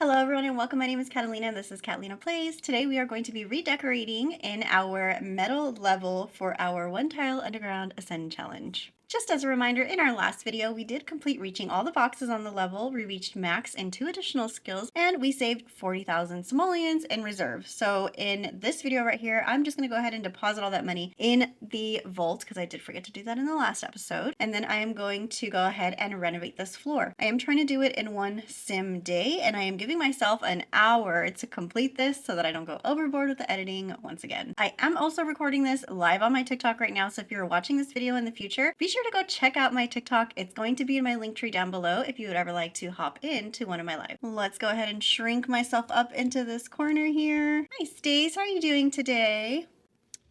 Hello everyone and welcome. My name is Catalina. This is Catalina Plays. Today we are going to be redecorating in our metal level for our one tile underground ascend challenge. Just as a reminder, in our last video, we did complete reaching all the boxes on the level. We reached max and 2 additional skills, and we saved 40,000 simoleons in reserve. So in this video right here, I'm just going to go ahead and deposit all that money in the vault, because I did forget to do that in the last episode. And then I am going to go ahead and renovate this floor. I am trying to do it in one sim day, and I am giving myself an hour to complete this so that I don't go overboard with the editing once again. I am also recording this live on my TikTok right now, so if you're watching this video in the future, be sure to go check out my TikTok. It's going to be in my link tree down below if you would ever like to hop into one of my lives. Let's go ahead and shrink myself up into this corner here. Hi Stace, how are you doing today?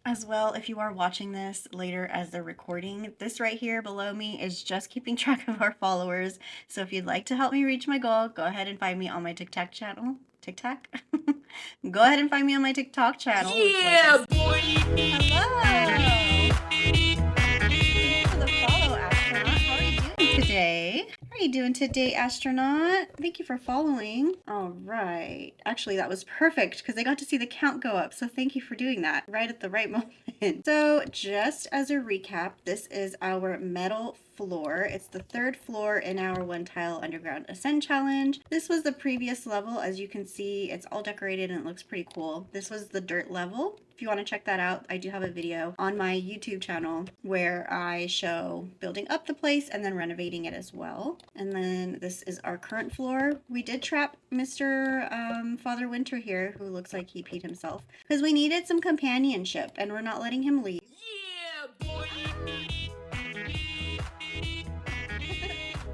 As well, if you are watching this later as they're recording, this right here below me is just keeping track of our followers. So if you'd like to help me reach my goal, go ahead and find me on my TikTok channel. TikTok? Go ahead and find me on my TikTok channel. Yeah, boy! Hello! Thanks for the follow, Astronaut. How are you doing today? How are you doing today, Astronaut? Thank you for following. All right. Actually, that was perfect because I got to see the count go up. So thank you for doing that right at the right moment. So just as a recap, this is our metal floor. It's the third floor in our one tile underground ascend challenge. This was the previous level. As you can see, it's all decorated and it looks pretty cool. This was the dirt level. If you want to check that out, I do have a video on my YouTube channel where I show building up the place and then renovating it as well. And then this is our current floor. We did trap Mr. Father Winter here, who looks like he peed himself, because we needed some companionship and we're not letting him leave. Yeah, boy!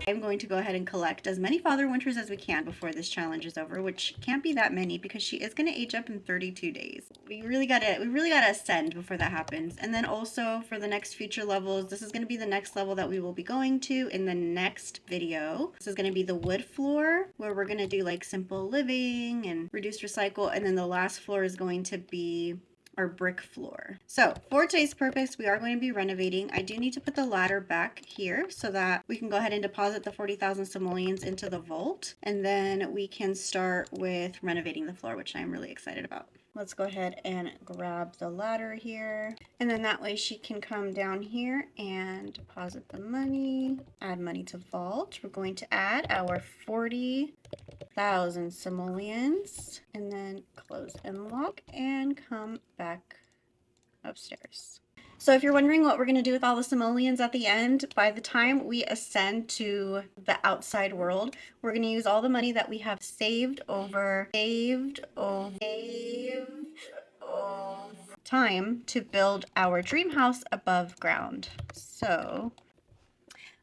I'm going to go ahead and collect as many Father Winters as we can before this challenge is over, which can't be that many because she is going to age up in 32 days. We really gotta ascend before that happens. And then also for the next future levels, this is going to be the next level that we will be going to in the next video. This is going to be the wood floor, where we're going to do like simple living and reduce recycle. And then the last floor is going to be our brick floor. So for today's purpose, we are going to be renovating. I do need to put the ladder back here so that we can go ahead and deposit the 40,000 simoleons into the vault, and then we can start with renovating the floor, which I'm really excited about. Let's go ahead and grab the ladder here, and then that way she can come down here and deposit the money, add money to vault. We're going to add our 40,000 simoleons, and then close and lock and come back upstairs. So if you're wondering what we're going to do with all the simoleons at the end, by the time we ascend to the outside world, we're going to use all the money that we have saved over time to build our dream house above ground. So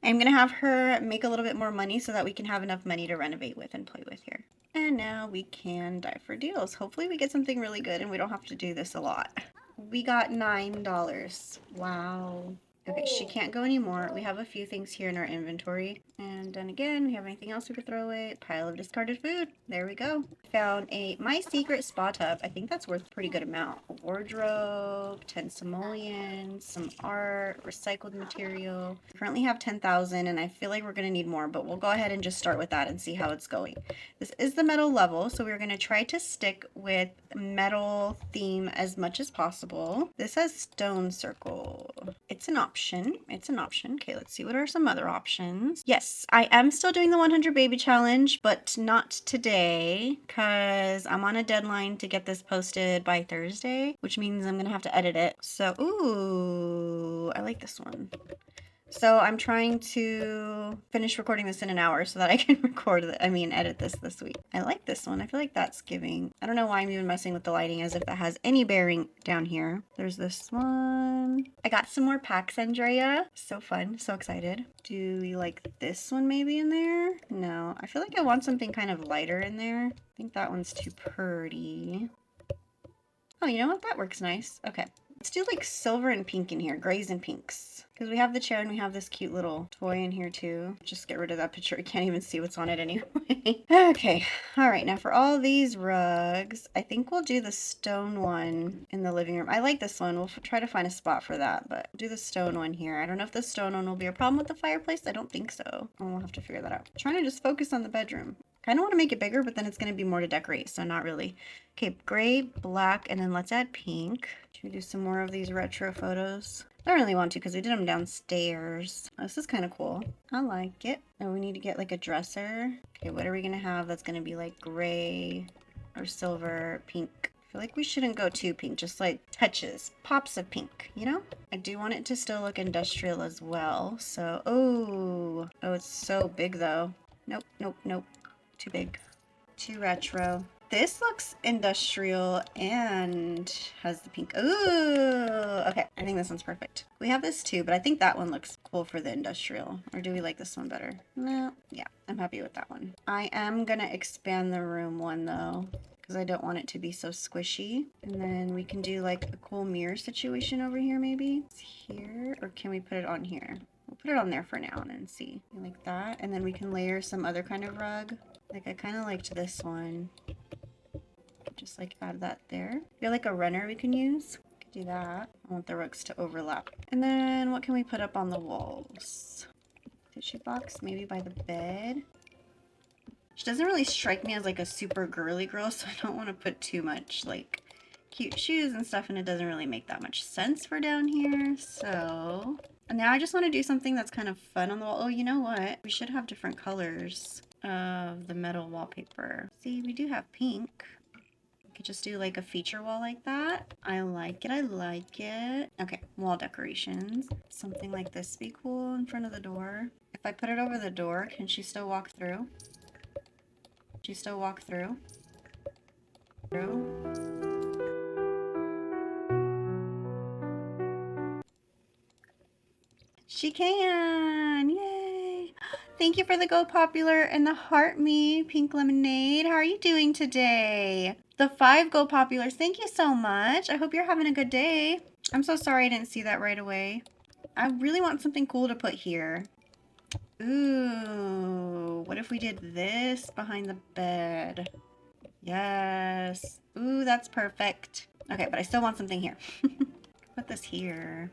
I'm going to have her make a little bit more money so that we can have enough money to renovate with and play with here. And now we can dive for deals. Hopefully we get something really good and we don't have to do this a lot. We got $9. Wow. Okay, she can't go anymore. We have a few things here in our inventory. And then again, we have anything else we could throw away? Pile of discarded food. There we go. Found a My Secret Spa Tub. I think that's worth a pretty good amount. A wardrobe, 10 simoleons, some art, recycled material. We currently have 10,000 and I feel like we're going to need more, but we'll go ahead and just start with that and see how it's going. This is the metal level, so we're going to try to stick with metal theme as much as possible. This has stone circle. It's an option. It's an option. Okay, let's see what are some other options. Yes, I am still doing the 100 baby challenge, but not today because I'm on a deadline to get this posted by Thursday, which means I'm gonna have to edit it. So, ooh, I like this one. So I'm trying to finish recording this in an hour so that I can edit this week. I like this one. I feel like that's giving. I don't know why I'm even messing with the lighting as if that has any bearing down here. There's this one. I got some more packs, Andrea. So fun. So excited. Do we like this one maybe in there? No. I feel like I want something kind of lighter in there. I think that one's too pretty. Oh, you know what? That works nice. Okay. Let's do like silver and pink in here. Grays and pinks. Because we have the chair and we have this cute little toy in here too. Just get rid of that picture. You can't even see what's on it anyway. Okay. All right. Now for all these rugs, I think we'll do the stone one in the living room. I like this one. We'll try to find a spot for that, but do the stone one here. I don't know if the stone one will be a problem with the fireplace. I don't think so. We'll have to figure that out. I'm trying to just focus on the bedroom. Kind of want to make it bigger, but then it's going to be more to decorate, so not really. Okay, gray, black, and then let's add pink. Should we do some more of these retro photos? I don't really want to because we did them downstairs. Oh, this is kind of cool. I like it. And we need to get like a dresser. Okay, what are we going to have that's going to be like gray or silver, pink? I feel like we shouldn't go too pink, just like touches, pops of pink, you know? I do want it to still look industrial as well. So, oh, it's so big though. Nope, nope, nope. Too big. Too retro. This looks industrial and has the pink. Ooh, okay. I think this one's perfect. We have this too, but I think that one looks cool for the industrial. Or do we like this one better? No. Yeah, I'm happy with that one. I am gonna expand the room one though, because I don't want it to be so squishy. And then we can do like a cool mirror situation over here maybe. It's here, or can we put it on here? We'll put it on there for now and then see. Like that. And then we can layer some other kind of rug. Like I kind of liked this one. Just like add that there. Feel like a runner we can use. Could do that. I want the rugs to overlap. And then what can we put up on the walls? Tissue box, maybe by the bed. She doesn't really strike me as like a super girly girl, so I don't want to put too much like cute shoes and stuff, and it doesn't really make that much sense for down here. So and now I just want to do something that's kind of fun on the wall. Oh, you know what? We should have different colors of the metal wallpaper. See, we do have pink. We could just do like a feature wall like that. I like it. I like it. Okay, wall decorations. Something like this be cool in front of the door. If I put it over the door, can she still walk through? She still walk through? She can! Yay! Thank you for the Go Popular and the Heart Me Pink Lemonade. How are you doing today? The 5 Go Populars, thank you so much. I hope you're having a good day. I'm so sorry I didn't see that right away. I really want something cool to put here. Ooh, what if we did this behind the bed? Yes. Ooh, that's perfect. Okay, but I still want something here. Put this here.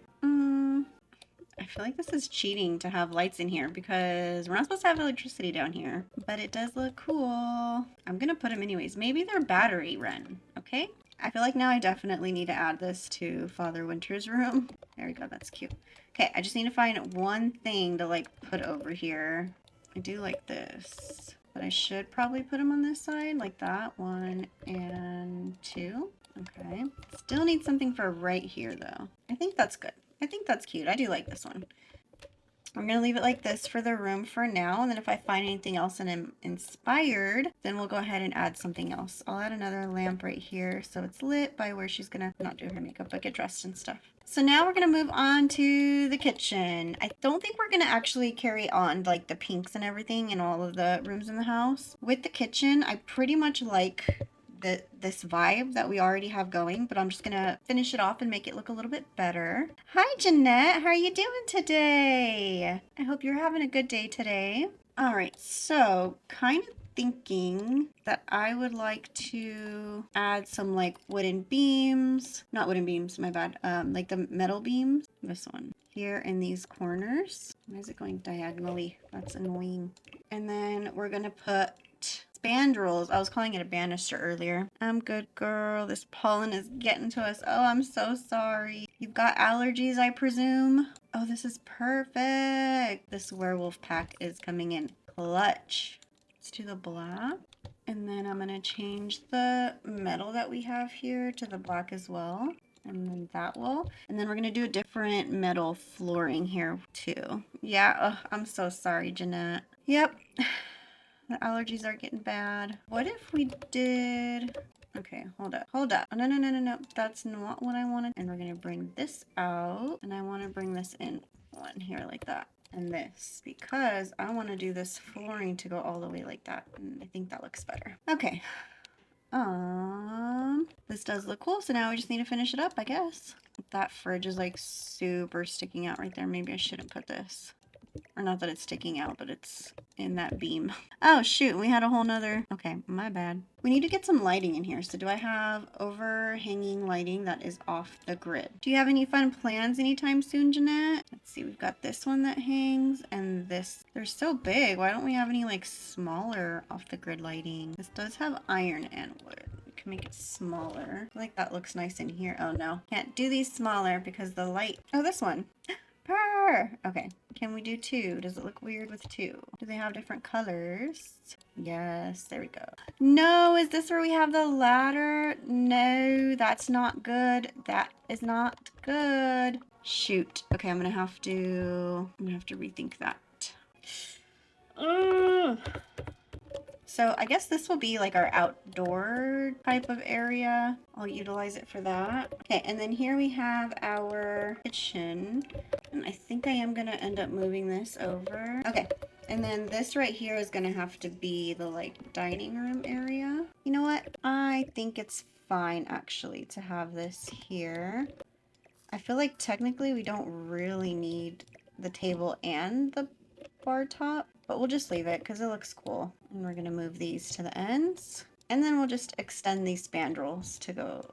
I feel like this is cheating to have lights in here because we're not supposed to have electricity down here. But it does look cool. I'm gonna put them anyways. Maybe they're battery run, okay? I feel like now I definitely need to add this to Father Winter's room. There we go, that's cute. Okay, I just need to find one thing to like put over here. I do like this, but I should probably put them on this side like that. 1 and 2. Okay, still need something for right here though. I think that's good. I think that's cute. I do like this one. I'm going to leave it like this for the room for now. And then if I find anything else and I'm inspired, then we'll go ahead and add something else. I'll add another lamp right here so it's lit by where she's going to not do her makeup, but get dressed and stuff. So now we're going to move on to the kitchen. I don't think we're going to actually carry on like the pinks and everything in all of the rooms in the house. With the kitchen, I pretty much like this vibe that we already have going, but I'm just gonna finish it off and make it look a little bit better. Hi Jeanette, how are you doing today? I hope you're having a good day today. All right, so kind of thinking that I would like to add some like wooden beams, not wooden beams, my bad, like the metal beams, this one here in these corners. Why is it going diagonally? That's annoying. And then we're gonna put spandrels. I was calling it a banister earlier. I'm good, girl. This pollen is getting to us. Oh, I'm so sorry. You've got allergies, I presume? Oh, this is perfect. This werewolf pack is coming in clutch. Let's do the black. And then I'm going to change the metal that we have here to the black as well. And then that wall. And then we're going to do a different metal flooring here too. Yeah, oh, I'm so sorry, Jeanette. Yep. The allergies are getting bad. What if we did... Okay, hold up. Hold up. Oh, no. That's not what I wanted. And we're going to bring this out. And I want to bring this in one here like that. And this. Because I want to do this flooring to go all the way like that. And I think that looks better. Okay. This does look cool. So now we just need to finish it up, I guess. That fridge is like super sticking out right there. Maybe I shouldn't put this. Or not that it's sticking out, but it's in that beam. Oh shoot, we had a whole nother, okay, my bad. We need to get some lighting in here. So do I have overhanging lighting that is off the grid? Do you have any fun plans anytime soon, Jeanette? Let's see, we've got this one that hangs and this. They're so big. Why don't we have any like smaller off the grid lighting? This does have iron and wood. We can make it smaller. I feel like that looks nice in here. Oh no, can't do these smaller because the light. Oh, this one. Purr! Okay, can we do two? Does it look weird with two? Do they have different colors? Yes, there we go. No, is this where we have the ladder? No, that's not good. That is not good. Shoot. Okay, I'm gonna have to rethink that. Ugh. So I guess this will be like our outdoor type of area. I'll utilize it for that. Okay, and then here we have our kitchen. And I think I am gonna end up moving this over. Okay, and then this right here is gonna have to be the like dining room area. You know what? I think it's fine actually to have this here. I feel like technically we don't really need the table and the bar top, but we'll just leave it because it looks cool. And we're gonna move these to the ends. And then we'll just extend these spandrels to go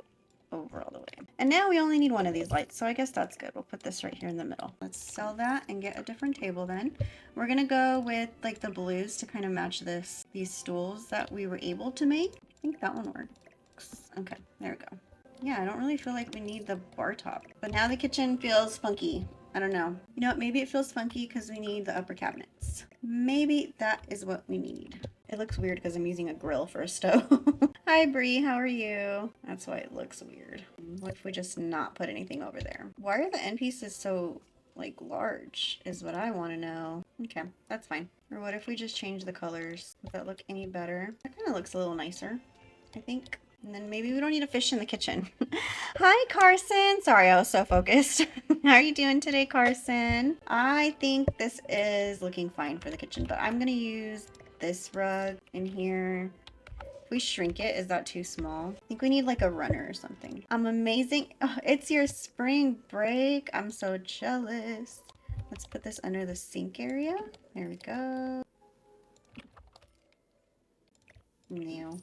over all the way. And now we only need one of these lights, so I guess that's good. We'll put this right here in the middle. Let's sell that and get a different table then. We're gonna go with like the blues to kind of match these stools that we were able to make. I think that one works. Okay, there we go. Yeah, I don't really feel like we need the bar top. But now the kitchen feels funky. I don't know. You know what? Maybe it feels funky because we need the upper cabinets. Maybe that is what we need. It looks weird because I'm using a grill for a stove. Hi, Bree. How are you? That's why it looks weird. What if we just not put anything over there? Why are the end pieces so, like, large is what I want to know. Okay, that's fine. Or what if we just change the colors? Does that look any better? That kind of looks a little nicer, I think. And then maybe we don't need a fish in the kitchen. Hi, Carson. Sorry, I was so focused. How are you doing today, Carson? I think this is looking fine for the kitchen, but I'm going to use this rug in here. If we shrink it, is that too small? I think we need like a runner or something. I'm amazing. Oh, it's your spring break. I'm so jealous. Let's put this under the sink area. There we go. No.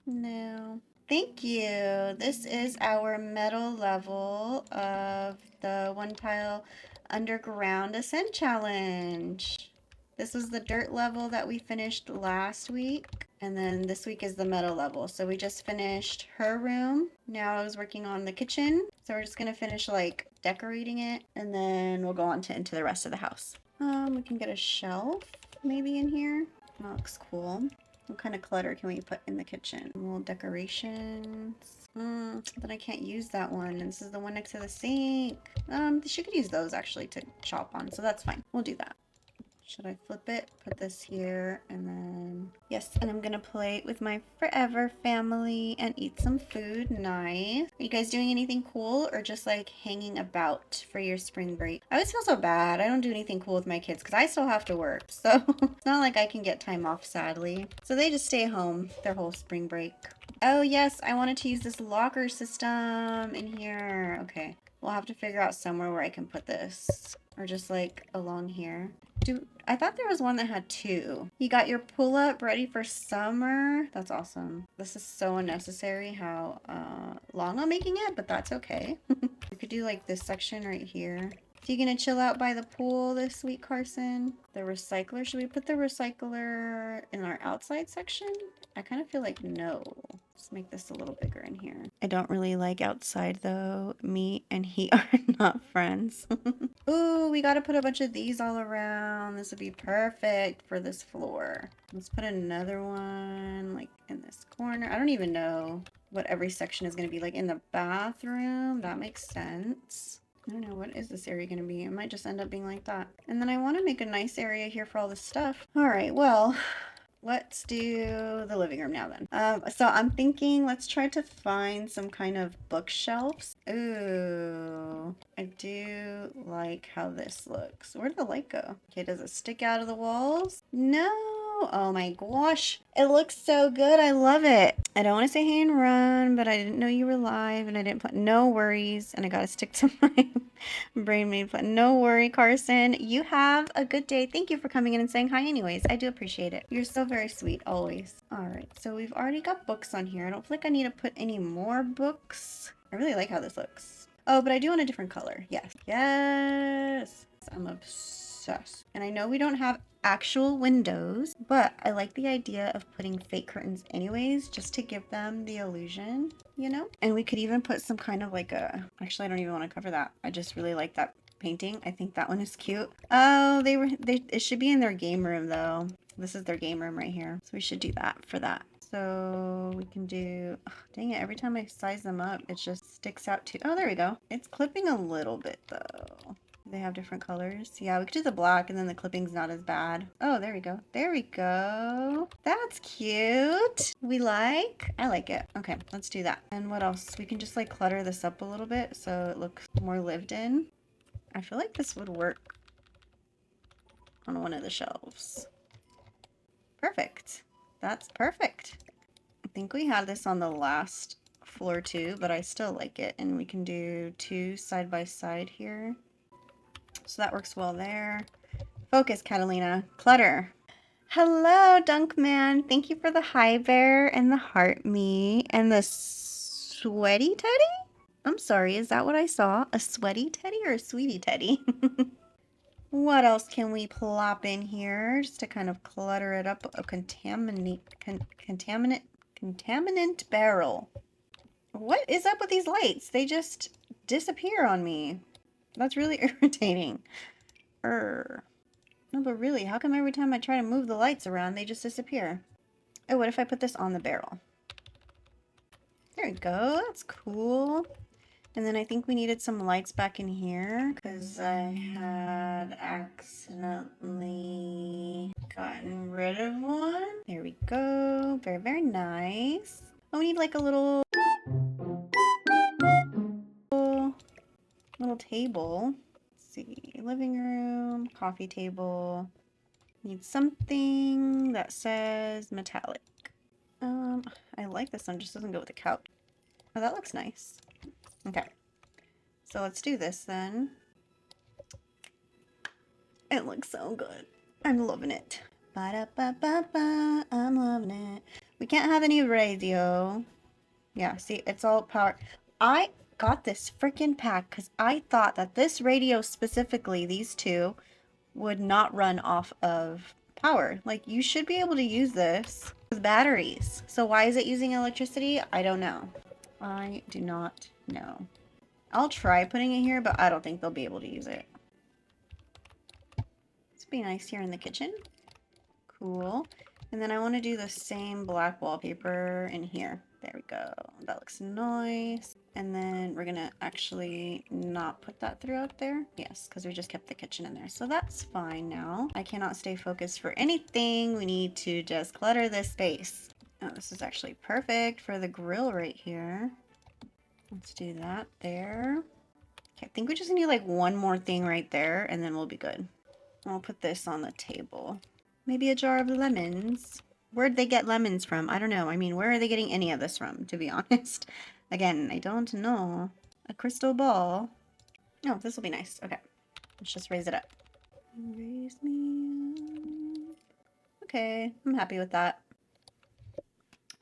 No. Thank you. This is our metal level of the one tile underground ascent challenge. This was the dirt level that we finished last week. And then this week is the metal level. So we just finished her room. Now I was working on the kitchen. So we're just going to finish like decorating it. And then we'll go on to into the rest of the house. We can get a shelf maybe in here. That looks cool. What kind of clutter can we put in the kitchen? Little decorations. But I can't use that one. And this is the one next to the sink. She could use those actually to chop on. So that's fine. We'll do that. Should I flip it? Put this here and then... Yes, and I'm gonna play with my forever family and eat some food. Nice. Are you guys doing anything cool or just like hanging about for your spring break? I always feel so bad. I don't do anything cool with my kids because I still have to work. So it's not like I can get time off, sadly. So they just stay home their whole spring break. Oh yes, I wanted to use this locker system in here. Okay, we'll have to figure out somewhere where I can put this. Or just like along here. I thought there was one that had two. You got your pull-up ready for summer. That's awesome. This is so unnecessary how long I'm making it, but that's okay. We could do like this section right here. So you gonna chill out by the pool this week, Carson? The recycler, should we put the recycler in our outside section? I kind of feel like no. Let's make this a little bigger in here. I don't really like outside though. Me and he are not friends. Ooh, we gotta put a bunch of these all around. This would be perfect for this floor. Let's put another one like in this corner. I don't even know what every section is gonna be like in the bathroom. That makes sense. I don't know, what is this area going to be? It might just end up being like that. And then I want to make a nice area here for all this stuff. All right, well, let's do the living room now then. So I'm thinking let's try to find some kind of bookshelves. Ooh, I do like how this looks. Where did the light go? Okay, does it stick out of the walls? No, Oh my gosh. It looks so good. I love it. I don't want to say hey and run, but I didn't know you were live and I didn't put no worries. And I got to stick to my brain made plan. No worry, Carson. You have a good day. Thank you for coming in and saying hi anyways. I do appreciate it. You're so very sweet always. All right. So we've already got books on here. I don't feel like I need to put any more books. I really like how this looks. Oh, but I do want a different color. Yes. Yes. I'm obsessed. And I know we don't have actual windows, but I like the idea of putting fake curtains anyways, just to give them the illusion, you know? And we could even put some kind of like a, actually, I don't even want to cover that. I just really like that painting. I think that one is cute. Oh, it should be in their game room though. This is their game room right here. So we should do that for that. So we can do, oh, dang it, every time I size them up, it just sticks out too. Oh, there we go. It's clipping a little bit though. They have different colors. Yeah, we could do the black and then the clipping's not as bad. Oh, there we go. There we go. That's cute. I like it. Okay, let's do that. And what else? We can just like clutter this up a little bit so it looks more lived in. I feel like this would work on one of the shelves. Perfect. That's perfect. I think we had this on the last floor too, but I still like it. And we can do 2 side by side here. So that works well there. Focus, Catalina. Clutter. Hello, Dunkman. Thank you for the hi bear and the heart me and the sweaty teddy. I'm sorry, is that what I saw? A sweaty teddy or a sweetie teddy? What else can we plop in here just to kind of clutter it up? A contaminant barrel. What is up with these lights? They just disappear on me. That's really irritating. No, but really, how come every time I try to move the lights around, they just disappear? Oh, what if I put this on the barrel? There we go. That's cool. And then I think we needed some lights back in here because I had accidentally gotten rid of one. There we go. Very, very nice. Oh, we need like a little table. Let's see. Living room, coffee table. Need something that says metallic. I like this one, just doesn't go with the couch. Oh, that looks nice. Okay. So let's do this then. It looks so good. I'm loving it. Ba-da-ba-ba-ba. I'm loving it. We can't have any radio. Yeah, see, it's all power. I got this freaking pack because I thought that this radio specifically, these two, would not run off of power. Like, you should be able to use this with batteries. So why is it using electricity? I don't know. I do not know. I'll try putting it here, but I don't think they'll be able to use it. This would be nice here in the kitchen. Cool. And then I want to do the same black wallpaper in here. There we go. That looks nice. And then we're going to actually not put that throughout there. Yes, because we just kept the kitchen in there. So that's fine now. I cannot stay focused for anything. We need to just clutter this space. Oh, this is actually perfect for the grill right here. Let's do that there. Okay, I think we just need like one more thing right there and then we'll be good. I'll put this on the table. Maybe a jar of lemons. Where'd they get lemons from? I don't know. I mean, where are they getting any of this from, to be honest? Again, I don't know. A crystal ball. Oh, this will be nice. Okay. Let's just raise it up. Raise me up. Okay, I'm happy with that.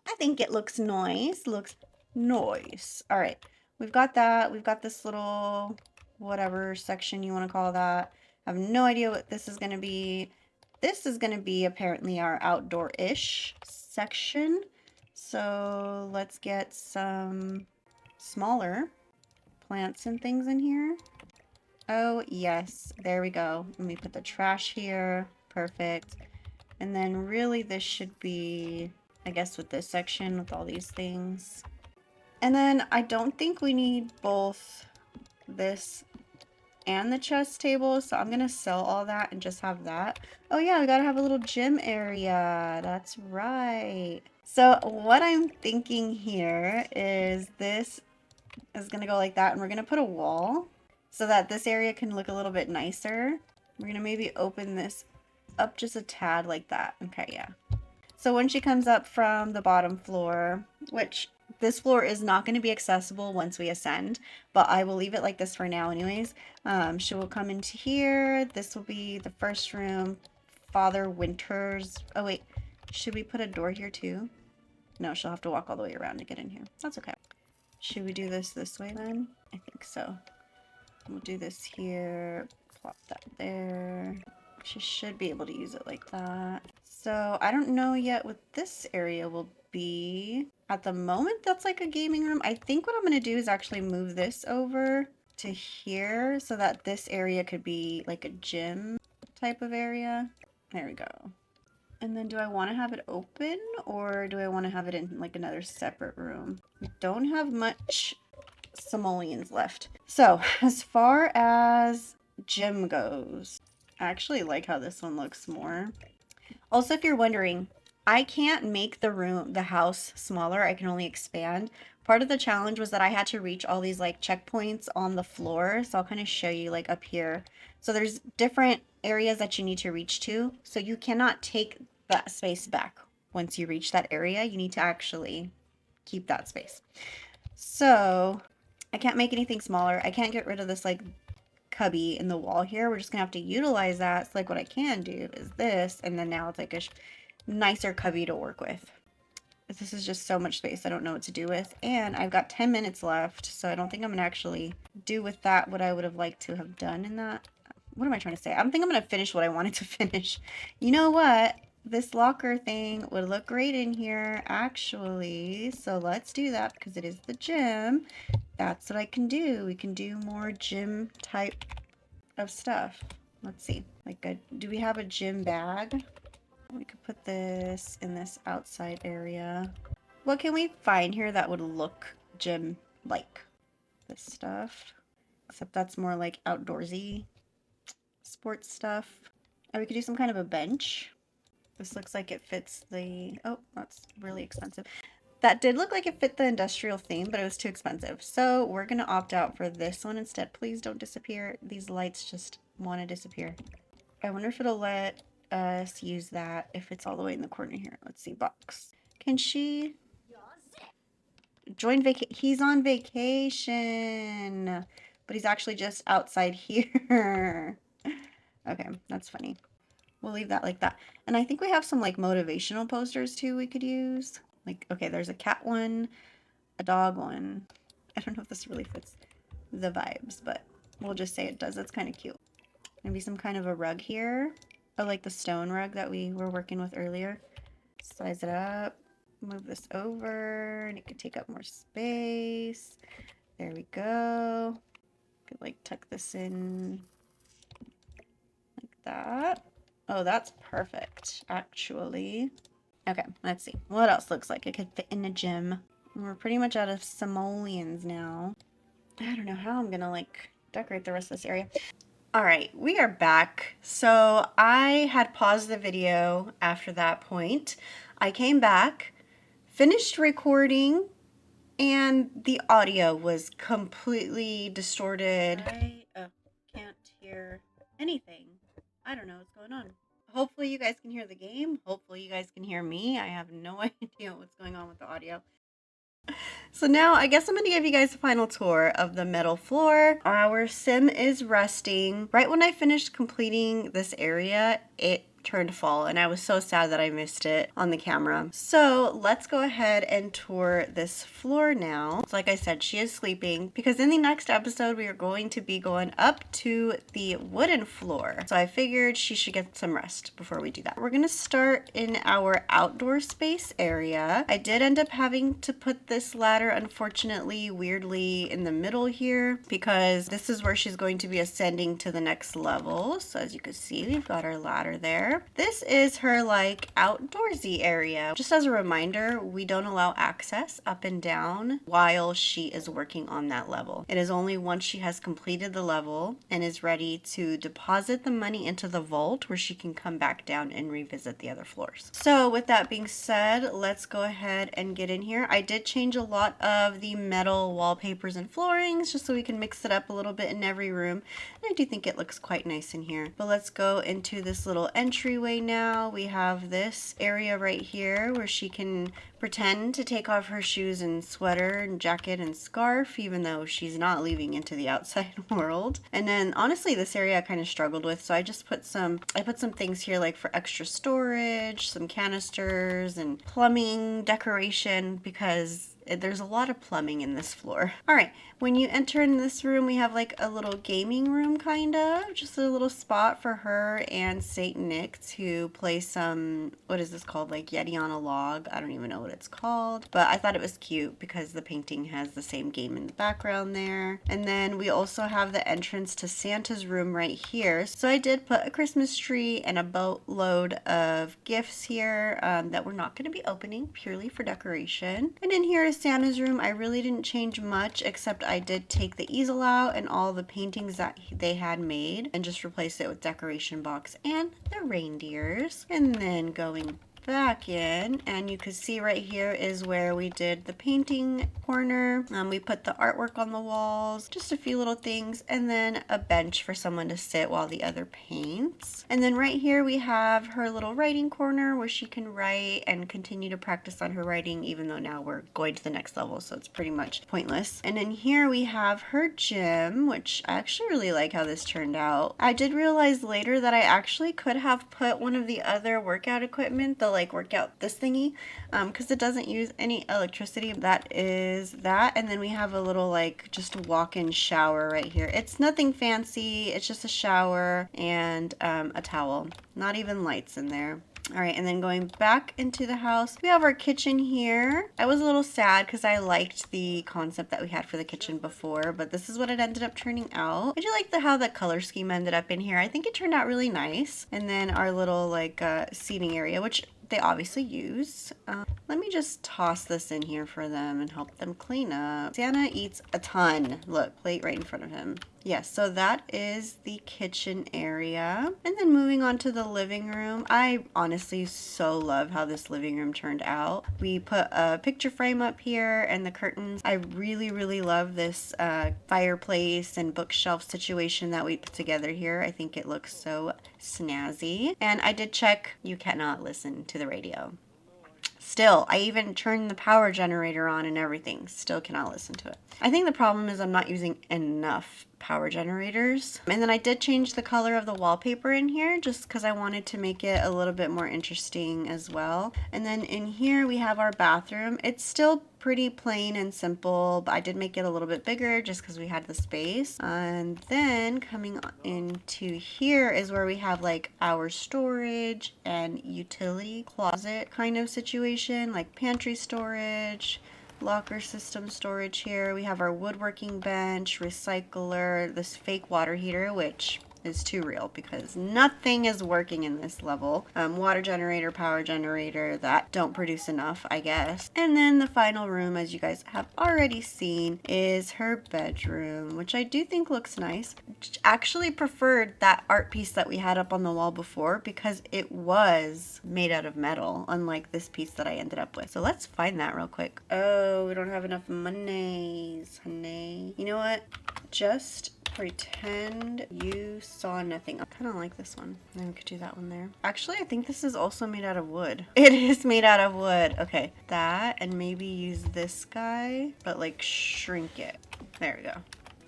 I think it looks nice. Looks nice. All right. We've got that. We've got this little whatever section you want to call that. I have no idea what this is going to be. This is going to be apparently our outdoor-ish section. So let's get some smaller plants and things in here. Oh, yes. There we go. Let me put the trash here. Perfect. And then really this should be, I guess, with this section with all these things. And then I don't think we need both this and the chess table, so I'm gonna sell all that and just have that. Oh yeah, we gotta have a little gym area. That's right. So what I'm thinking here is this is gonna go like that, and we're gonna put a wall so that this area can look a little bit nicer. We're gonna maybe open this up just a tad like that. Okay, yeah. So when she comes up from the bottom floor, which this floor is not going to be accessible once we ascend, but I will leave it like this for now anyways. She will come into here. This will be the first room. Father Winters. Oh wait, should we put a door here too? No, she'll have to walk all the way around to get in here. That's okay. Should we do this way then? I think so. We'll do this here. Plop that there. She should be able to use it like that. So I don't know yet what this area will be. At the moment, that's like a gaming room. I think what I'm going to do is actually move this over to here so that this area could be like a gym type of area. There we go. And then do I want to have it open or do I want to have it in like another separate room? We don't have much simoleons left. So as far as gym goes, I actually like how this one looks more. Also, if you're wondering, I can't make the house smaller. I can only expand. Part of the challenge was that I had to reach all these like checkpoints on the floor. So I'll kind of show you like up here. So there's different areas that you need to reach to. So you cannot take that space back. Once you reach that area, you need to actually keep that space. So I can't make anything smaller. I can't get rid of this like cubby in the wall here. We're just gonna have to utilize that. So like what I can do is this, and then now it's like a nicer cubby to work with. This is just so much space I don't know what to do with, and I've got 10 minutes left, so I don't think I'm gonna actually do with that what I would have liked to have done in that. What am I trying to say? I think I'm gonna finish what I wanted to finish. You know what? This locker thing would look great in here actually, so let's do that because it is the gym. That's what I can do. We can do more gym type of stuff. Let's see, like do we have a gym bag? We could put this in this outside area. What can we find here that would look gym like? This stuff, except that's more like outdoorsy sports stuff. And we could do some kind of a bench. This looks like it fits the, oh, that's really expensive. That did look like it fit the industrial theme, but it was too expensive. So we're going to opt out for this one instead. Please don't disappear. These lights just want to disappear. I wonder if it'll let us use that if it's all the way in the corner here. Let's see, box. Can she join He's on vacation, but he's actually just outside here. Okay, that's funny. We'll leave that like that. And I think we have some like motivational posters too we could use. Like, okay, there's a cat one, a dog one. I don't know if this really fits the vibes, but we'll just say it does. It's kind of cute. Maybe some kind of a rug here. Oh, like the stone rug that we were working with earlier. Size it up. Move this over and it could take up more space. There we go. Could like tuck this in like that. Oh, that's perfect, actually. Okay, let's see. What else looks like it could fit in a gym? We're pretty much out of simoleons now. I don't know how I'm gonna like decorate the rest of this area. All right, we are back. So I had paused the video after that point. I came back, finished recording, and the audio was completely distorted. I can't hear anything. I don't know what's going on. Hopefully you guys can hear the game. Hopefully you guys can hear me. I have no idea what's going on with the audio. So now I guess I'm going to give you guys a final tour of the metal floor. Our sim is resting. Right when I finished completing this area, it turned fall and I was so sad that I missed it on the camera. So let's go ahead and tour this floor now. So like I said, she is sleeping because in the next episode we are going to be going up to the wooden floor. So I figured she should get some rest before we do that. We're gonna start in our outdoor space area. I did end up having to put this ladder, unfortunately, weirdly in the middle here because this is where she's going to be ascending to the next level. So as you can see, we've got our ladder there. This is her like outdoorsy area. Just as a reminder, we don't allow access up and down while she is working on that level. It is only once she has completed the level and is ready to deposit the money into the vault where she can come back down and revisit the other floors. So with that being said, let's go ahead and get in here. I did change a lot of the metal wallpapers and floorings just so we can mix it up a little bit in every room. And I do think it looks quite nice in here. But let's go into this little entrance entryway now. We have this area right here where she can pretend to take off her shoes and sweater and jacket and scarf, even though she's not leaving into the outside world. And then honestly, this area I kind of struggled with, so I put some things here like for extra storage, some canisters and plumbing decoration, because there's a lot of plumbing in this floor. All right, when you enter in this room, we have like a little gaming room, kind of, just a little spot for her and Saint Nick to play some, what is this called? Like Yeti on a Log. I don't even know what it's called, but I thought it was cute because the painting has the same game in the background there. And then we also have the entrance to Santa's room right here. So I did put a Christmas tree and a boatload of gifts here that we're not going to be opening, purely for decoration. And in here is Santa's room. I really didn't change much, except I did take the easel out and all the paintings that they had made and just replace it with decoration box and the reindeers. And then going back in, and you can see right here is where we did the painting corner. We put the artwork on the walls, just a few little things, and then a bench for someone to sit while the other paints. And then right here we have her little writing corner where she can write and continue to practice on her writing, even though now we're going to the next level, so it's pretty much pointless. And in here we have her gym, which I actually really like how this turned out. I did realize later that I actually could have put one of the other workout equipment, the like workout this thingy, because it doesn't use any electricity. That is that. And then we have a little like just walk-in shower right here. It's nothing fancy, it's just a shower and a towel, not even lights in there. All right, and then going back into the house, we have our kitchen here. I was a little sad because I liked the concept that we had for the kitchen before, but this is what it ended up turning out. I do like how the color scheme ended up in here. I think it turned out really nice. And then our little like seating area, which they obviously use. Let me just toss this in here for them and help them clean up. Santa eats a ton. Look, plate right in front of him. Yes, so that is the kitchen area. And then moving on to the living room. I honestly so love how this living room turned out. We put a picture frame up here and the curtains. I really, really love this fireplace and bookshelf situation that we put together here. I think it looks so snazzy. And I did check, you cannot listen to the radio. Still, I even turned the power generator on and everything. Still cannot listen to it. I think the problem is I'm not using enough power generators. And then I did change the color of the wallpaper in here just because I wanted to make it a little bit more interesting as well. And then in here we have our bathroom. It's still pretty plain and simple, but I did make it a little bit bigger just because we had the space. And then coming into here is where we have like our storage and utility closet kind of situation, like pantry storage, locker system storage here. We have our woodworking bench, recycler, this fake water heater, which is too real because nothing is working in this level. Water generator, power generator that don't produce enough, I guess. And then the final room, as you guys have already seen, is her bedroom, which I do think looks nice. Actually preferred that art piece that we had up on the wall before because it was made out of metal, unlike this piece that I ended up with. So let's find that real quick. Oh, we don't have enough monies, honey. You know what? Just pretend you saw nothing. I kind of like this one. Then we could do that one there. Actually, I think this is also made out of wood. It is made out of wood. Okay, that, and maybe use this guy, but like shrink it. There we go.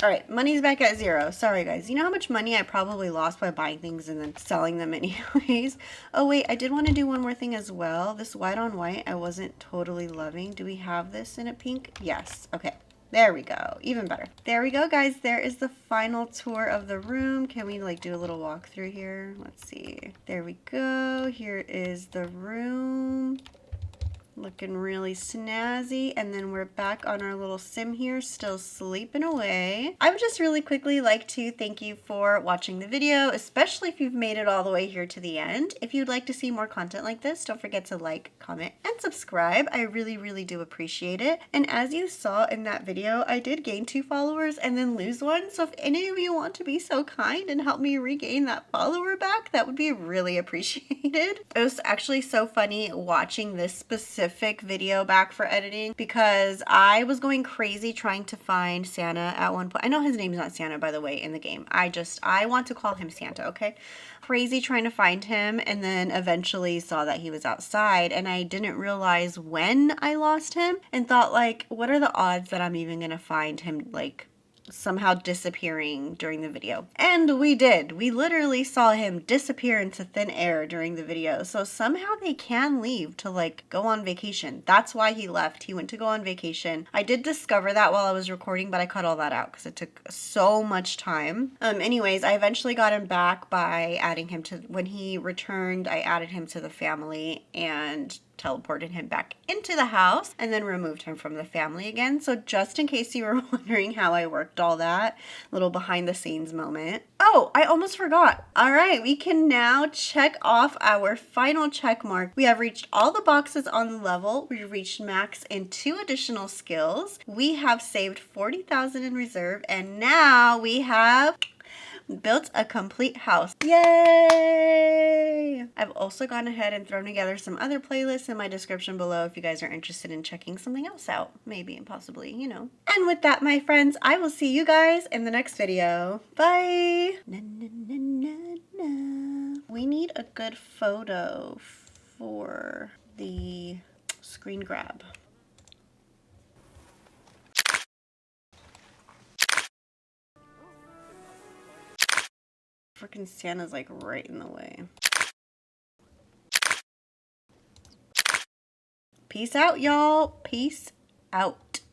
All right, money's back at 0. Sorry, guys. You know how much money I probably lost by buying things and then selling them anyways? Oh, wait, I did want to do one more thing as well. This white on white, I wasn't totally loving. Do we have this in a pink? Yes. Okay. There we go. Even better. There we go, guys. There is the final tour of the room. Can we like do a little walkthrough here? Let's see. There we go. Here is the room. Looking really snazzy. And then we're back on our little sim here, still sleeping away. I would just really quickly like to thank you for watching the video, especially if you've made it all the way here to the end. If you'd like to see more content like this, don't forget to like, comment, and subscribe. I really, really do appreciate it. And as you saw in that video, I did gain 2 followers and then lose 1. So if any of you want to be so kind and help me regain that follower back, that would be really appreciated. It was actually so funny watching this specific specific video back for editing because I was going crazy trying to find Santa at one point. I know his name's not Santa, by the way, in the game. I want to call him Santa, okay? Crazy trying to find him, and then eventually saw that he was outside, and I didn't realize when I lost him and thought, like, what are the odds that I'm even gonna find him, like, somehow disappearing during the video. And we did. We literally saw him disappear into thin air during the video. So somehow they can leave to like go on vacation. That's why he left. He went to go on vacation. I did discover that while I was recording, but I cut all that out because it took so much time. Anyways, I eventually got him back by adding him to, when he returned, I added him to the family and teleported him back into the house and then removed him from the family again. So just in case you were wondering how I worked all that, little behind the scenes moment. Oh, I almost forgot. All right, we can now check off our final check mark. We have reached all the boxes on the level. We reached max in 2 additional skills. We have saved 40,000 in reserve, and now we have built a complete house. Yay! I've also gone ahead and thrown together some other playlists in my description below if you guys are interested in checking something else out. Maybe and possibly, you know. And with that, my friends, I will see you guys in the next video. Bye! Na, na, na, na, na. We need a good photo for the screen grab. Freaking Santa's like right in the way. Peace out, y'all. Peace out.